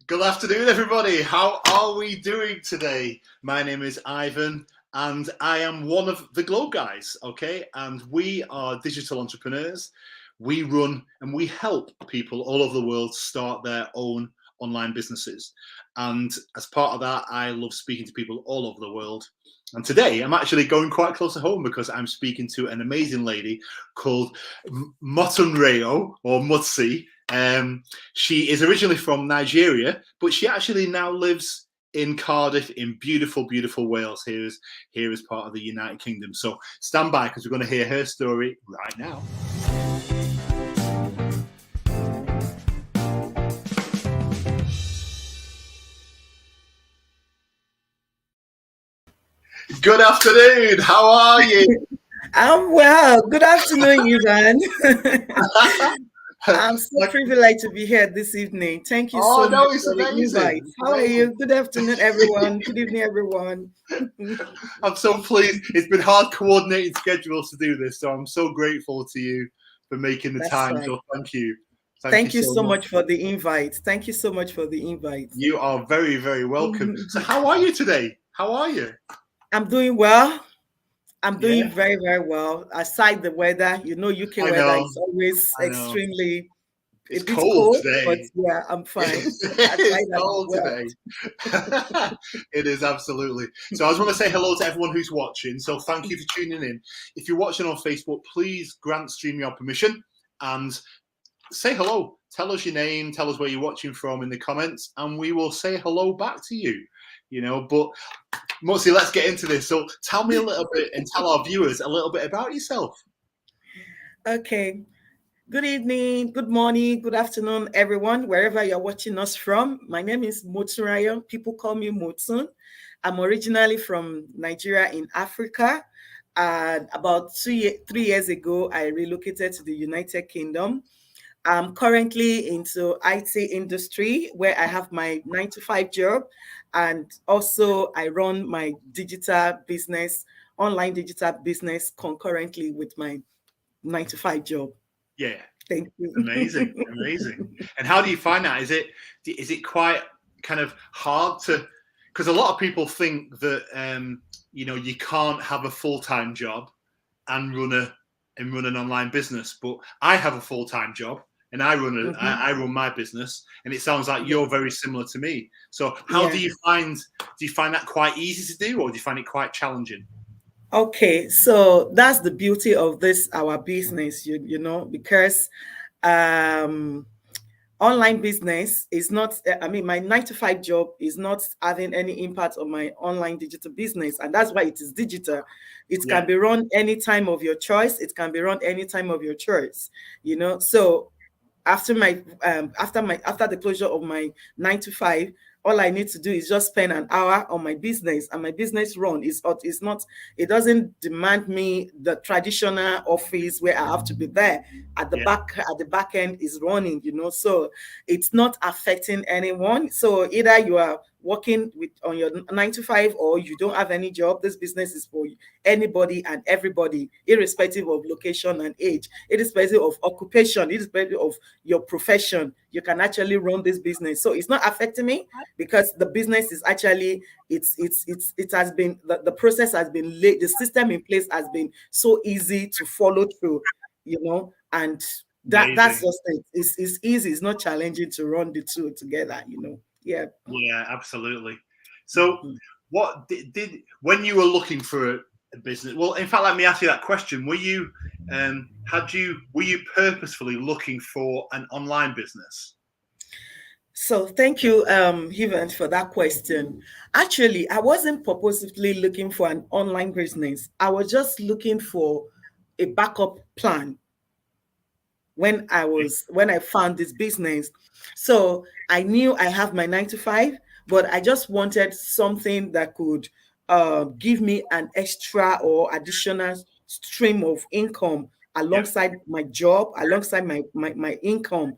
Good afternoon, everybody. How are we doing today? My name is Ivan, and I am one of the Glow Guys, okay? And we are digital entrepreneurs. We run and we help people all over the world start their own online businesses. And as part of that, I love speaking to people all over the world. And today, I'm actually going quite close to home because I'm speaking to an amazing lady called Motunrayo, or Mutsi. She is originally from Nigeria, but she actually now lives in Cardiff in beautiful, beautiful Wales. Here is part of the United Kingdom. So stand by because we're going to hear her story right now. Good afternoon. How are you? I'm well. Good afternoon, Ivan. I'm so privileged to be here this evening. Thank you so much for the invite. How are you? Good afternoon, everyone. Good evening, everyone. I'm so pleased. It's been hard coordinating schedules to do this, so I'm so grateful to you for making the time. Right. So thank you. Thank you so much for the invite. Thank you so much for the invite. You are very, very welcome. So how are you today? How are you? I'm doing well. I'm doing very, very well. Aside the weather, you know, UK weather is always extremely. It's cold today. But yeah, I'm fine. It's cold today. It is absolutely. So I just want to say hello to everyone who's watching. So thank you for tuning in. If you're watching on Facebook, please grant StreamYard permission and say hello. Tell us your name. Tell us where you're watching from in the comments, and we will say hello back to you. You know, but Mutsi, let's get into this. So tell me a little bit and tell our viewers a little bit about yourself. Okay. Good evening, good morning, good afternoon, everyone, wherever you're watching us from. My name is Motunrayo. People call me Motun. I'm originally from Nigeria in Africa. About 3 years ago, I relocated to the United Kingdom. I'm currently into IT industry where I have my 9-to-5 job, and also I run my digital business, online digital business concurrently with my 9-to-5 job. Yeah. Thank you. Amazing. And how do you find that? Is it quite kind of hard to, because a lot of people think that you know, you can't have a full-time job and run an online business, but I have a full-time job and I run my business, and it sounds like you're very similar to me. So how do you find that quite easy to do, or do you find it quite challenging? Okay, so that's the beauty of our business, you know, because online business is not, I mean, my 9-to-5 job is not having any impact on my online digital business. And that's why it is digital. It can be run any time of your choice. It can be run any time of your choice, you know. So after the closure of my 9-to-5, all I need to do is just spend an hour on my business, and my business run it doesn't demand me the traditional office where I have to be there at the back end is running, you know, so it's not affecting anyone. So either you are working on your 9-to-5 or you don't have any job, this business is for anybody and everybody, irrespective of location and age, irrespective of occupation, irrespective of your profession. You can actually run this business. So it's not affecting me because the business is actually, it has been, the process has been laid, the system in place has been so easy to follow through, you know, and that's just it. It's easy. It's not challenging to run the two together, you know. Yeah, absolutely. So what did when you were looking for a business, well, in fact, let me ask you that question. Were you purposefully looking for an online business? So thank you, Ivan, for that question. Actually, I wasn't purposefully looking for an online business. I was just looking for a backup plan when I found this business. So I knew I have my 9-to-5, but I just wanted something that could give me an extra or additional stream of income alongside my job, alongside my income,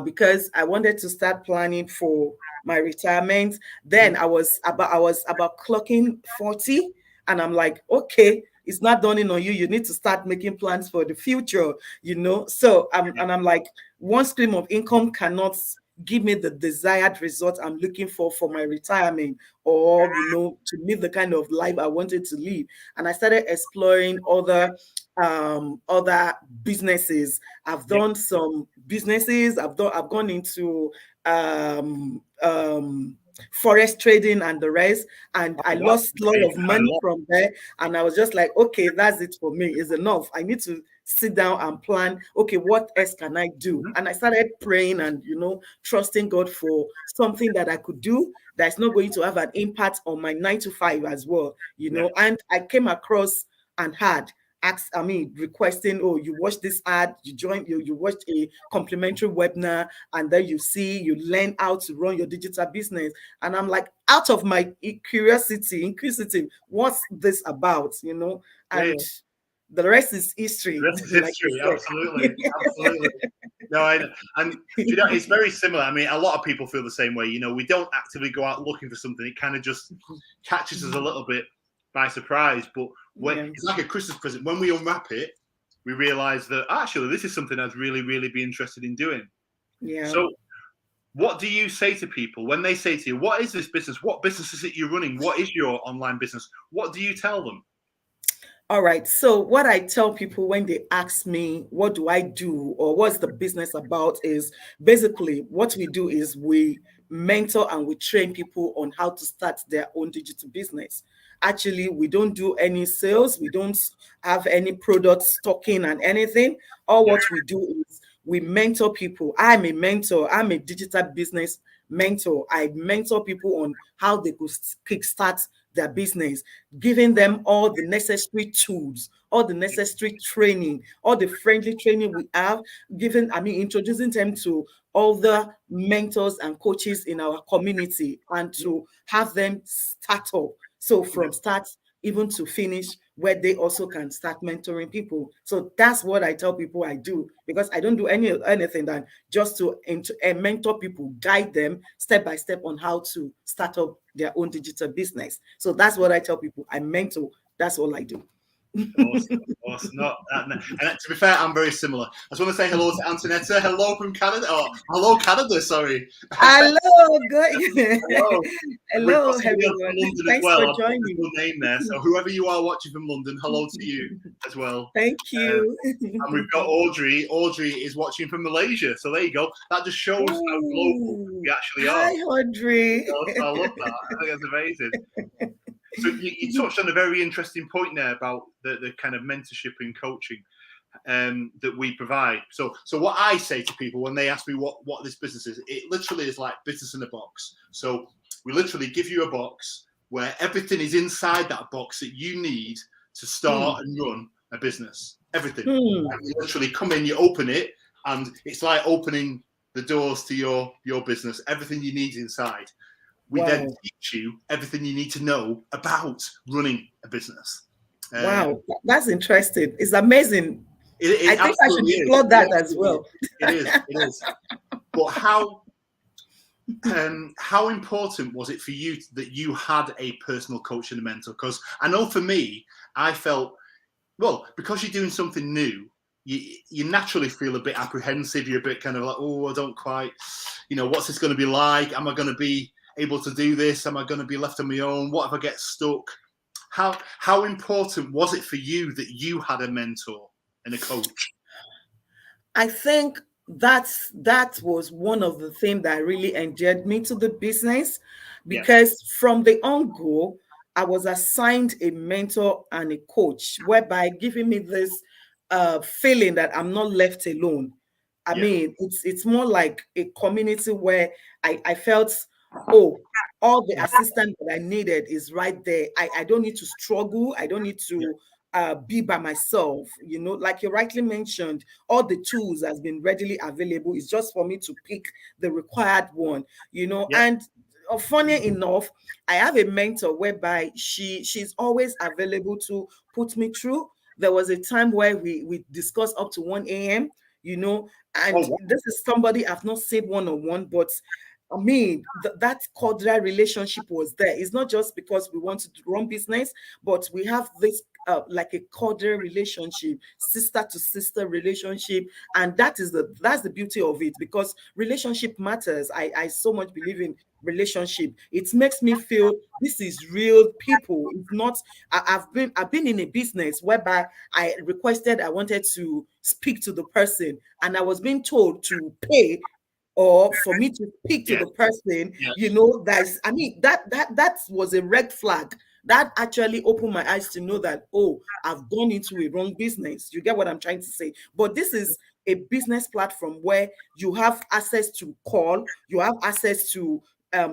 because I wanted to start planning for my retirement. Then I was about clocking 40, and I'm like, okay, it's not dawning on you. You need to start making plans for the future, you know. So I'm like, one stream of income cannot give me the desired result I'm looking for my retirement, or to live the kind of life I wanted to live. And I started exploring other businesses. I've Yeah. done some businesses. I've gone into forest trading and the rest, and I Oh, wow. lost a lot Okay, of quite a money lot. from there. And I was just like, okay, that's it for me. It's enough. I need to sit down and plan, okay, what else can I do? Mhm. And I started praying and trusting God for something that I could do that's not going to have an impact on my 9 to 5 as well. Yeah. And I came across and had requesting, oh, you watch this ad, you watched a complimentary webinar, and then you learn how to run your digital business. And I'm like, out of my inquisitive, what's this about? Yeah, And yeah. the rest is history, The rest is like history. you Absolutely, absolutely. No, and it's very similar. I mean, a lot of people feel the same way. We don't actively go out looking for something. It kind of just catches us a little bit by surprise. But when Yeah. it's like a Christmas present, when we unwrap it, we realize that actually this is something I'd really, really be interested in doing. Yeah. So, what do you say to people when they say to you, "What is this business? What business is it you're running? What is your online business?" What do you tell them? All right. So what I tell people when they ask me, what do I do or what's the business about, is basically what we do is we mentor and we train people on how to start their own digital business. Actually, we don't do any sales. We don't have any product stocking and anything. All Yeah, what we do is we mentor people. I'm a mentor. I'm a digital business mentor. I mentor people on how they could kickstart their business, giving them all the necessary tools, all the necessary training, all the friendly training we have, introducing them to all the mentors and coaches in our community, and to have them start up. So from start even to finish, where they also can start mentoring people. So that's what I tell people I do, because I don't do anything than just to mentor people, guide them step by step on how to start up their own digital business. So that's what I tell people. I mentor. That's all I do. awesome, awesome. And to be fair, I'm very similar. I just want to say hello to Antonetta. Hello from Canada. Oh, hello, Canada. Sorry. Hello, good. Hello. We've got Hello, somebody else from everyone. London as Thanks well. for I've got joining. your name there. So whoever you are watching from London, hello to you as well. Thank you. And we've got Audrey. Audrey is watching from Malaysia. So there you go. That just shows how global we actually are. Hi, Audrey. I love that. I think that's amazing. So you touched on a very interesting point there about the kind of mentorship and coaching that we provide. So what I say to people when they ask me what this business is, it literally is like business in a box. So we literally give you a box where everything is inside that box that you need to start and run a business. Everything. And you literally come in, you open it, and it's like opening the doors to your business. Everything you need inside. We then teach you everything you need to know about running a business. Wow, that's interesting. It's amazing. It I think I should explore that as well. It is. But how important was it for you that you had a personal coach and a mentor? Because I know for me, I felt, well, because you're doing something new, you naturally feel a bit apprehensive. You're a bit kind of like, oh, I don't quite, what's this going to be like? Am I going to be able to do this? Am I going to be left on my own? What if I get stuck? How important was it for you that you had a mentor and a coach? I think that was one of the things that really endeared me to the business, because from the on-go, I was assigned a mentor and a coach, whereby giving me this feeling that I'm not left alone. I mean, it's more like a community where I felt, oh, all the assistance that I needed is right there. I don't need to struggle. I don't need to be by myself. Like you rightly mentioned, all the tools has been readily available. It's just for me to pick the required one. And funny enough, I have a mentor whereby she's always available to put me through. There was a time where we discussed up to 1 a.m., and this is somebody I've not seen one-on-one, but I mean, that cordial relationship was there. It's not just because we want to run business, but we have this like a cordial relationship, sister to sister relationship, and that's the beauty of it, because relationship matters. I so much believe in relationship. It makes me feel this is real people. It's not. I've been in a business whereby I wanted to speak to the person, and I was being told to pay or for me to speak to Yeah, the person, yeah, that's, I mean, that was a red flag. That actually opened my eyes to know that, oh, I've gone into a wrong business. You get what I'm trying to say? But this is a business platform where you have access to call, you have access to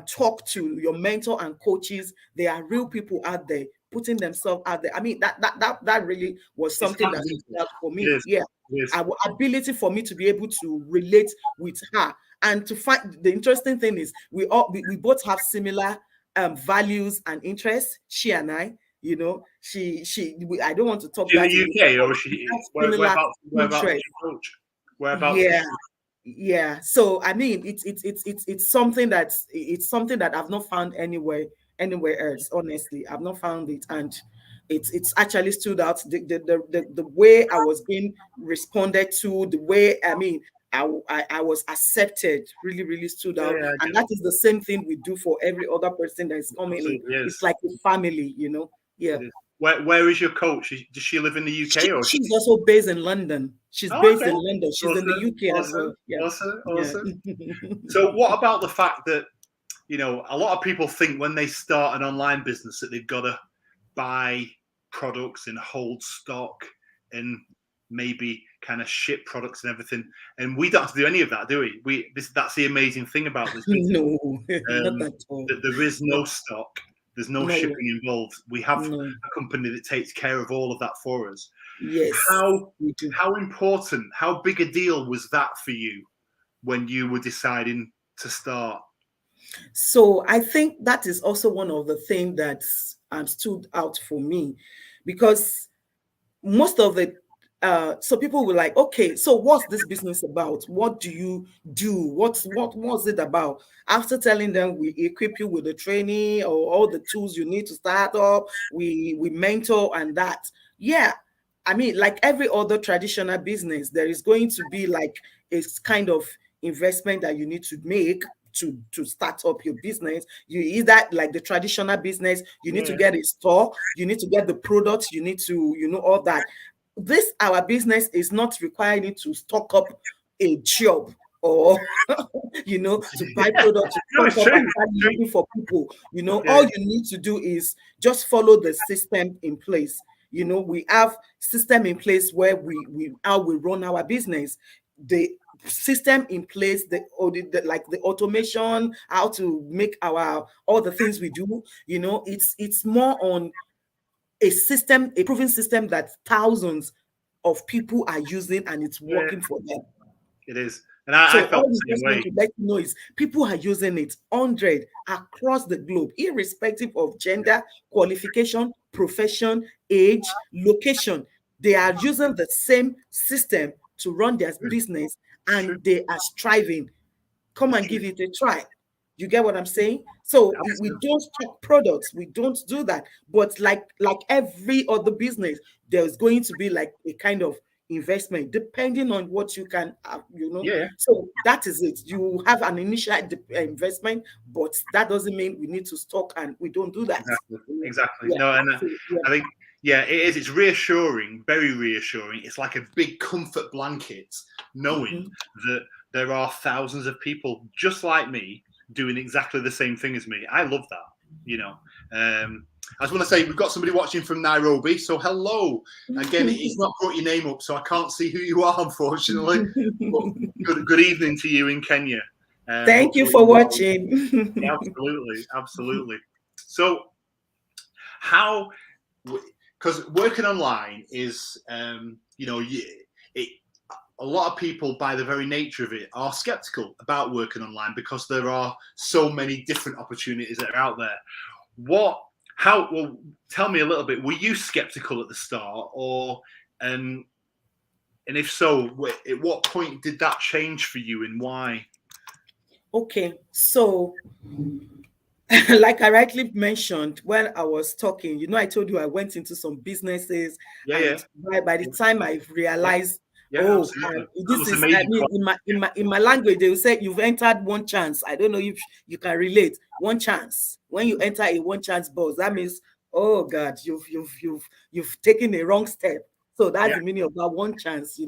talk to your mentor and coaches. There are real people out there putting themselves out there. I mean, that really was it's something that fascinating. stood out for It me. is. Yeah, It is. our ability for me to be able to relate with her. And to find the interesting thing is we both have similar values and interests. She and I, I don't want to talk She in that the in UK, or detail. is We she? have similar Whereabouts is interests. your coach? Whereabouts is Yeah, she? yeah. So I mean, it's something that I've not found anywhere else. Honestly, I've not found it, and it's actually stood out. The way I was being responded to, the way, I mean, I was accepted, really really stood Yeah, out, I and get that it. is the same thing we do for every other person that is coming in. Absolutely It's is. like a family. Yeah. It is. Where is your coach? Does she live in the UK, or is She's she? also based in London. She's Oh, based okay. in London. She's in the Awesome. UK as Awesome. well. Yeah. Awesome. Yeah. Awesome. So, what about the fact that a lot of people think when they start an online business that they've got to buy products and hold stock and maybe kind of ship products and everything, and we don't have to do any of that, do we? That's the amazing thing about this business. No, not Um, at all. that there is No, no stock, there's no no, shipping involved. We have no. a company that takes care of all of that for us. Yes, How we do. how important, how big a deal was that for you when you were deciding to start? So I think that is also one of the things that stood out for me, because most of the so people were like, okay, so what's this business about? What do you do? What was it about? After telling them we equip you with the training or all the tools you need to start up, we mentor and that. Yeah. I mean, like every other traditional business, there is going to be like a kind of investment that you need to make to start up your business. You either, like the traditional business, you need to Yeah, get a store, you need to get the products, you need to, all that. This our business is not requiring you to stock up a job or to buy products, to no, stock it's up true. and start It's true. looking for people. Yeah, All you need to do is just follow the system in place. We have system in place where we how we run our business. The system in place, like the automation, how to make our all the things we do. It's more on a system, a proven system that thousands of people are using, and it's yeah, working for them. it is. And I So felt all we the same just want way. to let you know is people are using it 100 across the globe, irrespective of gender, qualification, profession, age, location. They are using the same system to run their business, It's true. and they are striving. Come It's and true. give it a try. You get what I'm saying? So we Absolutely. don't stock products, we don't do that. But like every other business, there's going to be like a kind of investment depending on what you can Yeah, so that is it. You have an initial investment, but that doesn't mean we need to stock, and we don't do that. exactly. Exactly. Yeah. No, and So, yeah. I think, yeah, it is. It's reassuring, very reassuring. It's like a big comfort blanket knowing Mhm. that there are thousands of people just like me doing exactly the same thing as me. I love that. You know, I just want to say we've got somebody watching from Nairobi. So hello again. It's not brought your name up, so I can't see who you are, unfortunately. But good evening to you in Kenya. Thank you Hopefully, for watching. yeah, absolutely, absolutely. So how, because working online is it, a lot of people by the very nature of it are skeptical about working online because there are so many different opportunities that are out there. Well, tell me a little bit, were you skeptical at the start, or and if so, at what point did that change for you, and why? Okay, so like I rightly mentioned when I was talking, I told you I went into some businesses, Yeah, yeah, and by the time I yeah, realized, yeah, oh, absolutely. That this was a is, I major mean, point. in my language, they will say you've entered one chance. I don't know if you can relate. One chance. When you enter a one chance box, that means, oh God, you've taken a wrong step. So that's Yeah, the meaning of that one chance.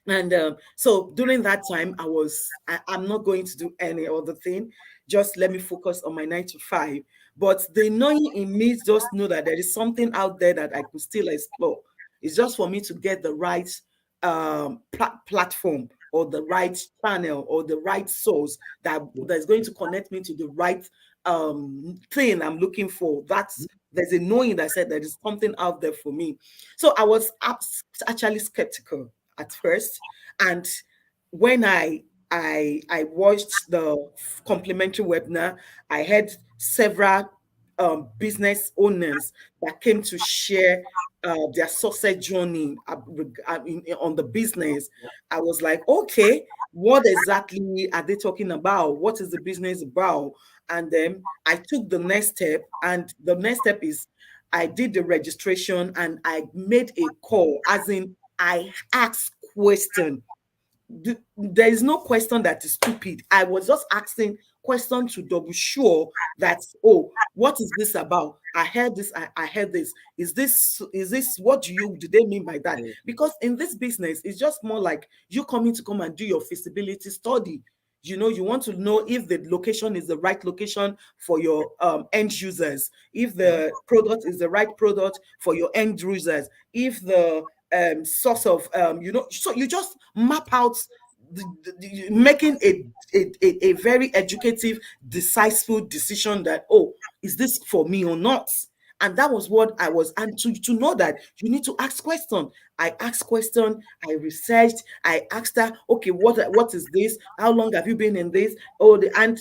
And so during that time, I'm not going to do any other thing. Just let me focus on my 9 to 5. But the knowing in me just know that there is something out there that I could still explore. It's just for me to get the right platform, or the right channel, or the right source that's going to connect me to the right thing I'm looking for. There's a knowing that said there is something out there for me. So I was actually skeptical at first, and when I watched the complimentary webinar, I had several business owners that came to share their success journey on the business. I was like, okay, what exactly are they talking about? What is the business about? And then I took the next step, and the next step is I did the registration and I made a call, as in I asked question. There is no question that is stupid. I was just asking question to double sure that, oh, what is this about? I heard this, I heard this. Is this what do they mean by that? Because in this business, it's just more like you come and do your feasibility study. You want to know if the location is the right location for your end users, if the product is the right product for your end users, if the source of so you just map out making a very educative, decisive decision that, oh, is this for me or not? And that was what I was. And to know that you need to ask question. I asked question, I researched, I asked her, okay, what is this? How long have you been in this? And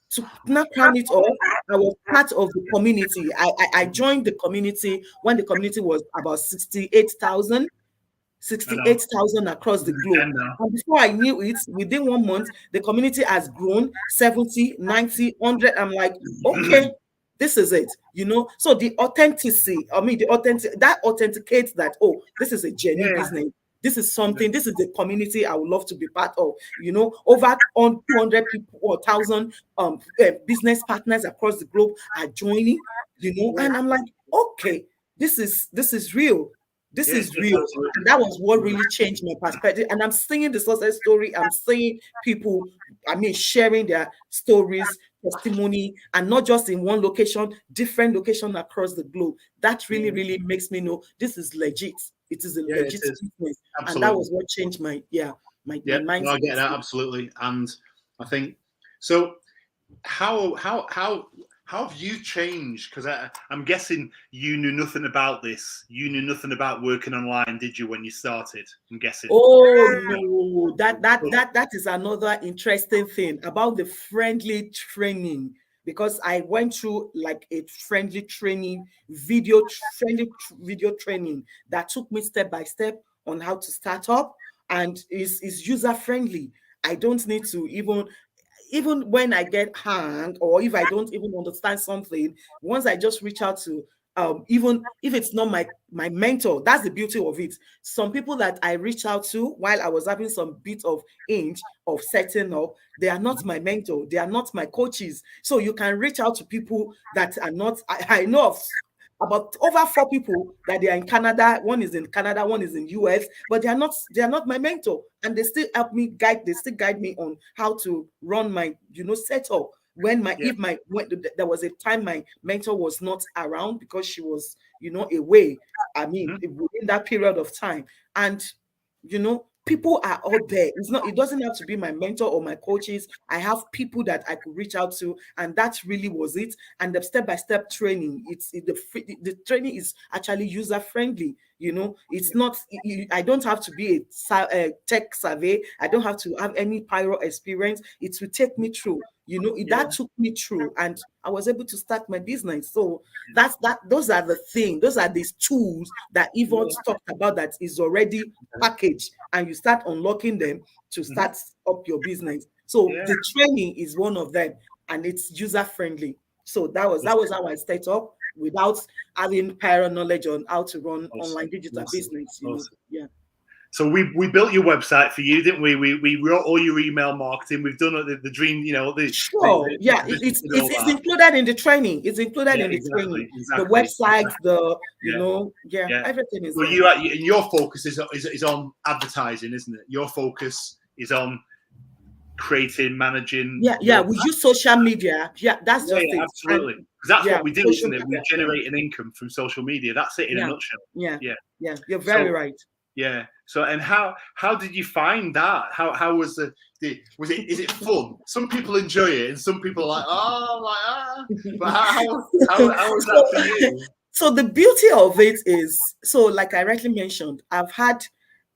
to not crown it all, I was part of the community. I joined the community when the community was about 68,000. I know. 68,000 across the globe. 10 now. And before I knew it, within 1 month, the community has grown 70, 90, 100. I'm like, okay, this is it. So the authenticity, that authenticates that, oh, this is a genuine Yeah, business. This is something, this is the community I would love to be part of. Over on 200 people or 1,000 business partners across the globe are joining, and I'm like, okay, this is real. This yeah, is real. And that was what really changed my perspective. And I'm seeing the success story. I'm seeing people, sharing their stories, testimony, and not just in one location, different location across the globe. That really, really makes me know this is legit. It is a yeah, it legit is. business. And that Absolutely. was what changed my Yeah, no, I mindset. get that absolutely. And I think so. How have you changed? Because I'm guessing you knew nothing about this. You knew nothing about working online, did you, when you started? I'm guessing. Oh no, that is another interesting thing about the friendly training, because I went through like a friendly training video training that took me step by step on how to start up, and is user friendly. I don't need to even when I get hung, or if I don't even understand something, once I just reach out to even if it's not my mentor, that's the beauty of it. Some people that I reach out to while I was having some bit of inch of setting up, they are not my mentor, they are not my coaches. So you can reach out to people that are not. I know of about over 4 people that they are in Canada. One is in Canada, one is in US, but they are not my mentor, and they still help me guide. They still guide me on how to run my setup. Yeah. There was a time my mentor was not around because she was away. Mhm. Within that period of time, and people are out there. It doesn't have to be my mentor or my coaches. I have people that I could reach out to, and that really was it. And the step-by-step training, the training is actually user friendly. It's not. I don't have to be a tech savvy. I don't have to have any prior experience. It will take me through. You know, Yeah. that took me through, and I was able to start my business. So that's that. Those are the things. Those are these tools that Yvonne's talked about that is already packaged, and you start unlocking them to start up your business. So the training is one of them, and it's user friendly. So that was how I started up without having prior knowledge on how to run online digital business. You know, yeah. So we built your website for you, didn't we? We wrote all your email marketing. We've done the dream, you know, sure. It's included in the training. It's included in the training. The website, you know, everything is well, there. your focus is on advertising, isn't it? Your focus is on creating, managing. We use social media. That's just it. Absolutely. Because that's what we do, isn't it? We generate an income from social media. That's it in a nutshell. Yeah. You're very right. Yeah. So, and how did you find that? How was is it fun? Some people enjoy it, and some people are like, But how was that for you? So the beauty of it is, so like I rightly mentioned, I've had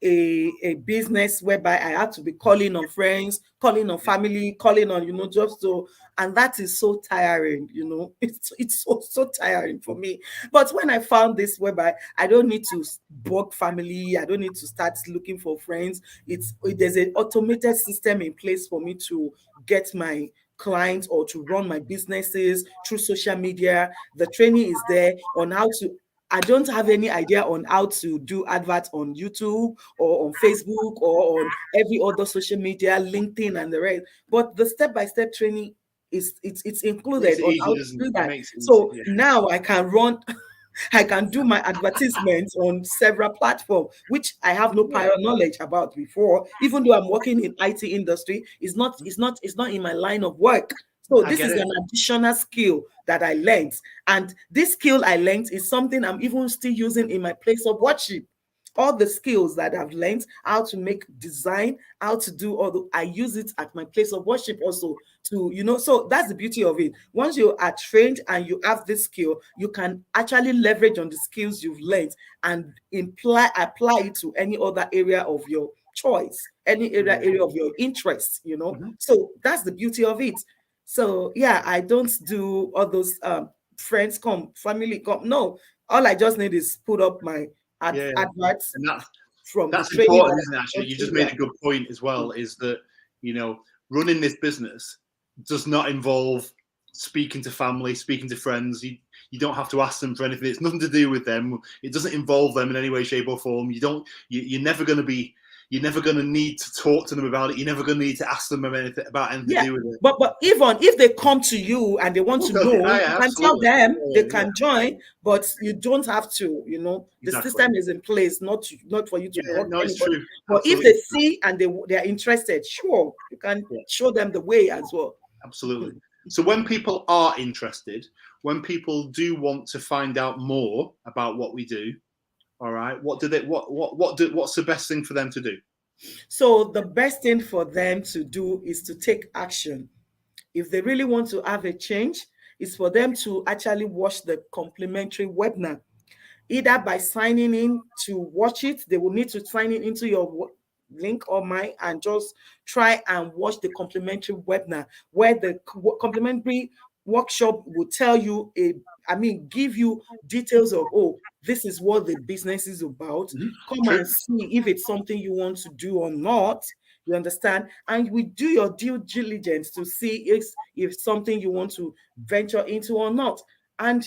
a business whereby I had to be calling on friends, calling on family, calling on, you know, just so, and that is so tiring, you know, it's so tiring for me. But when I found this whereby I don't need to bug family, I don't need to start looking for friends, there's an automated system in place for me to get my clients or to run my businesses through social media. The training is there on how to. I don't have any idea on how to do adverts on YouTube or on Facebook or on every other social media, LinkedIn and the rest. But the step-by-step training it's included on how to do that. So now I can run. I can do my advertisements on several platforms, which I have no prior knowledge about before. Even though I'm working in IT industry, it's not in my line of work. So this is an additional skill that I learned. And this skill I learned is something I'm even still using in my place of worship. All the skills that I've learned, how to make design, how to do I use it at my place of worship also to, you know, so that's the beauty of it. Once you are trained and you have this skill, you can actually leverage on the skills you've learned and apply it to any other area of your choice, any area of your interest, you know. So that's the beauty of it. So yeah, I don't do all those friends come, family come. No, all I just need is put up my adverts. And from that's the training important, isn't it? Actually, you just made a good point as well. Is that, you know, running this business does not involve speaking to family, speaking to friends. You don't have to ask them for anything. It's nothing to do with them. It doesn't involve them in any way, shape, or form. You're never going to need to talk to them about it. You're never going to need to ask them about anything to do with it. But even if they come to you and they want to know, you can tell them they can join, but you don't have to, you know, the system is in place, not for you to it's true. But if they see and they are interested, sure, you can show them the way as well. Absolutely. So when people are interested, when people do want to find out more about what we do, all right, what's the best thing for them to do? So the best thing for them to do is to take action. If they really want to have a change, it's for them to actually watch the complimentary webinar. Either by signing in to watch it, they will need to sign in into your link or mine and just try and watch the complimentary webinar, where the complimentary workshop will tell you give you details of, this is what the business is about. Come and see if it's something you want to do or not. You understand? And we do your due diligence to see if something you want to venture into or not. And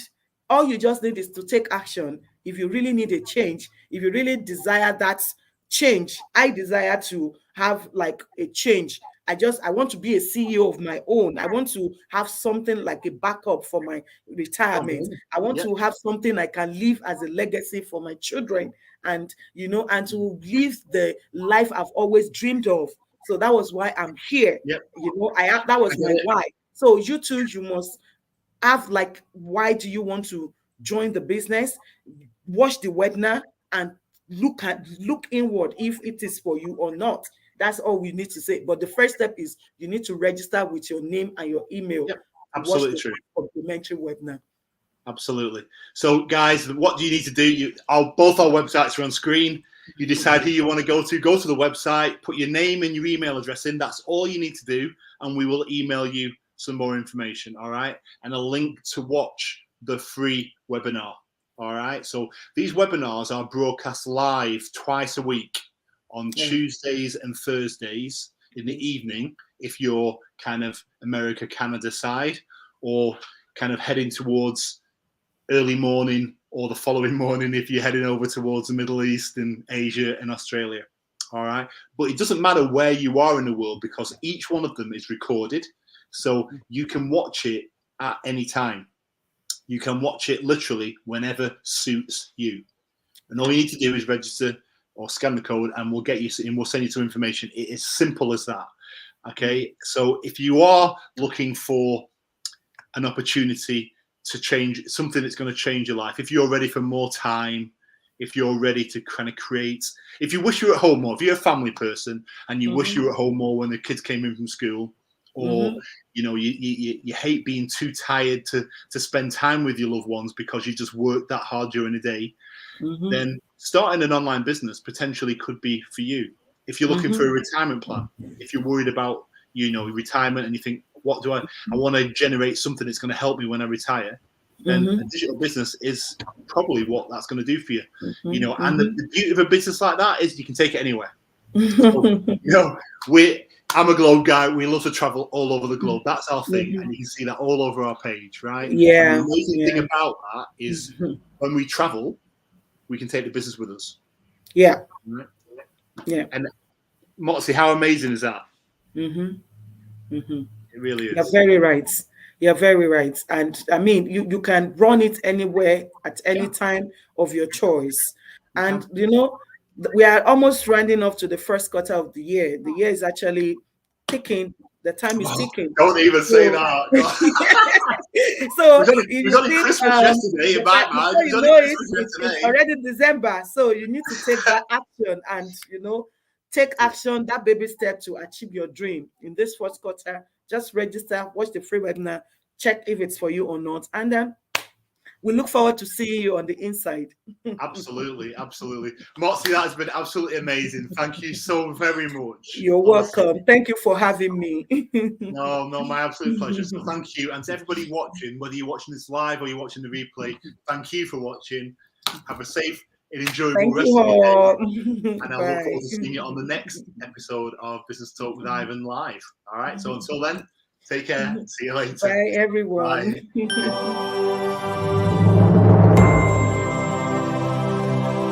all you just need is to take action. If you really need a change, if you really desire that change, I desire to have like a change. I want to be a CEO of my own. I want to have something like a backup for my retirement. I want to have something I can leave as a legacy for my children, and you know, and to live the life I've always dreamed of. So that was why I'm here. You know, that was my why. So you too, you must have like, why do you want to join the business? Watch the webinar and look inward if it is for you or not. That's all we need to say. But the first step is you need to register with your name and your email. Absolutely true. Complimentary webinar. Absolutely. So, guys, what do you need to do? Both our websites are on screen. You decide who you want to go to. Go to the website, put your name and your email address in. That's all you need to do, and we will email you some more information, all right, and a link to watch the free webinar, all right. So these webinars are broadcast live twice a week on Tuesdays and Thursdays in the evening, if you're kind of America, Canada side, or kind of heading towards early morning or the following morning if you're heading over towards the Middle East and Asia and Australia. All right. But it doesn't matter where you are in the world, because each one of them is recorded. So you can watch it at any time. You can watch it literally whenever suits you. And all you need to do is register or scan the code, and we'll get you, and we'll send you some information. It is simple as that. Okay. So if you are looking for an opportunity to change something that's going to change your life, if you're ready for more time, if you're ready to kind of create, if you wish you were at home more, if you're a family person and you wish you were at home more when the kids came in from school, or you know, you hate being too tired to spend time with your loved ones because you just work that hard during the day, then starting an online business potentially could be for you. If you're looking for a retirement plan, if you're worried about, you know, retirement, and you think, what do I want to generate something that's going to help me when I retire, then a digital business is probably what that's going to do for you. You know, and the beauty of a business like that is you can take it anywhere. So, you know, I'm a globe guy. We love to travel all over the globe. That's our thing, and you can see that all over our page, right? Yeah. And the amazing thing about that is when we travel, we can take the business with us. Yeah. Right? Yeah. And Motsy, how amazing is that? It really is. You're very right. You're very right. And I mean, you can run it anywhere at any time of your choice. And, you know, we are almost rounding off to the first quarter of the year. The year is actually ticking. The time is ticking. Don't even say that. So we got a Christmas yesterday. It's already December. So you need to take that action and, you know, take action, that baby step to achieve your dream. In this first quarter, just register, watch the free webinar, check if it's for you or not. And then we look forward to seeing you on the inside. Absolutely, absolutely. Motsy, that has been absolutely amazing. Thank you so very much. You're welcome. Thank you for having me. No, my absolute pleasure. So thank you. And to everybody watching, whether you're watching this live or you're watching the replay, thank you for watching. Have a safe and enjoyable rest of your day. And I look forward to seeing you on the next episode of Business Talk with Ivan Live. All right. So until then, take care. See you later. Bye, everyone. Bye.